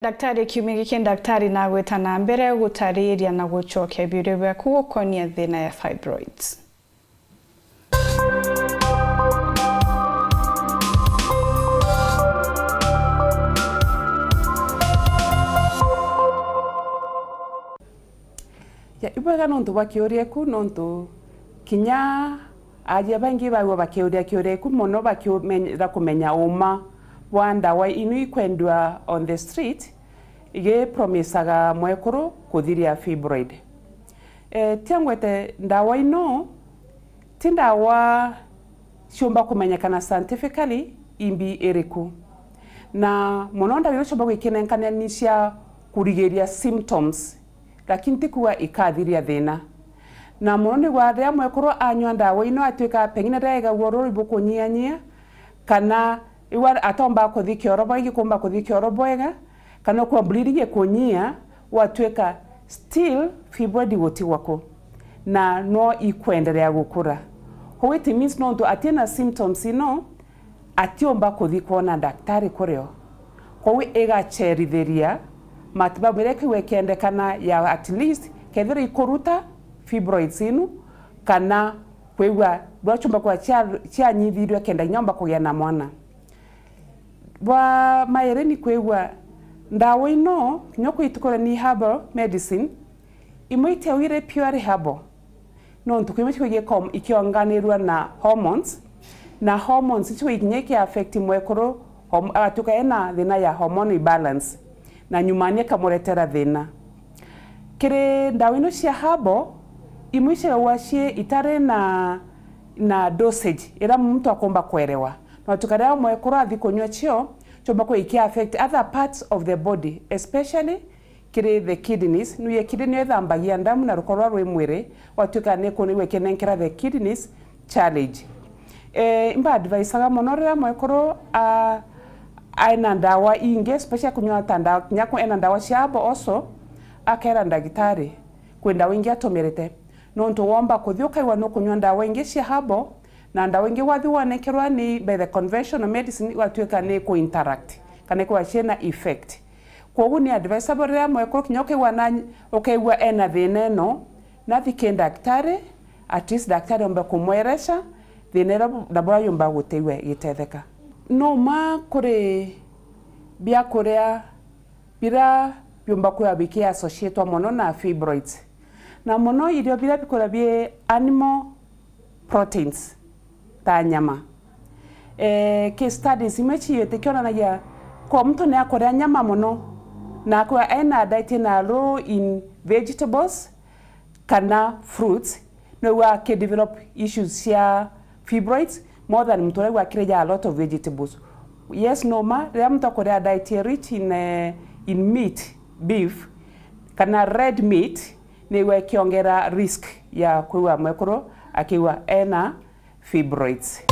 Daktari kiumia daktari na gweta na mbere gutariria na gucokia biure bwaku gukonia thina ya fibroids. Ya ibwaga nontu bakiuria ku nontu kinya aje bangi bawo bakiuria ku mono bakiumenya kumenya uma wanda wa inu ikwendwa on the street ige promisaga mwekuru kuthiria fibroid. Tiangwete ndawa ino tindawa shomba kumenyekana scientifically imbi eriku na mononda yo shomba gwikinenkana nisha kurigeria symptoms lakini tikuwa ikathiria thina na mono gwa ria mwekuru anywa ndawa ino atwika pengine rega goro ibukunyia kana iwa atomba kuthi kiorobo igikumba kuthi kiorobo ega kana kwa bleeding kunyia watweka still fibroid goti wako na no ikwendelea gukura. Ho it means no to atena symptoms ino atiomba kuthi kuona daktari kureo kwa ega cherithia matibabu reke wekendekana ya at least kethira ikuruta fibroids inu kana kwewa bwachumba kwa chia nyithirio kenda nyomba kugea na mwana wa maereni kwewa ndawa ino nyoko itukora ni herbal medicine imoite wire pure herbal no ntukwimiti kwegie kom ikionganirwa na hormones ichwe inyeke affect mwekoro atuka ena thina ya hormone imbalance na nyumania kamuretera thina kire ndawa ino cia herbal imwishe washie itare na dosage ira mtu akomba kwerewa na tukaria mwekoro athi kunywa chio chomba ko iki affect other parts of the body especially kire the kidneys nuye kidney thambagia ndamu na rukorwa rwe mwire watuka ne ko niwe kenenkera the kidneys challenge imba advice aga monorera mwekoro aina ndawa inge especially kunywa tanda nyako ena ndawa ciabo also akera ndagitari kwenda wingi atomerete nonto womba kuthioka iwa no kunywa ndawa inge cia habo na ndawa inge wathi wanekerwa ni by the conventional medicine watweka ne ko interact kana ko achena effect kwa ni advisable ya mwekoro kinyoke wana okaiwa ena thina no na thike daktari at least daktari omba kumweresha thina ndabwa yomba guteiwe gitetheka no ma kore bia korea bira yomba kwa biki associate mono na fibroids na mono idio bira bikora bie animal proteins ta nyama ke studies imechi yote kiona na ya kwa mtu ne akora nyama mono na kwa ena diet na low in vegetables kana fruits no wa ke develop issues ya fibroids more than mtu wa kireja a lot of vegetables. Yes, no ma rea mtakora diet rich in meat, beef kana red meat ni we kiongera risk ya kuwa mwekoro akiwa ena fibroids.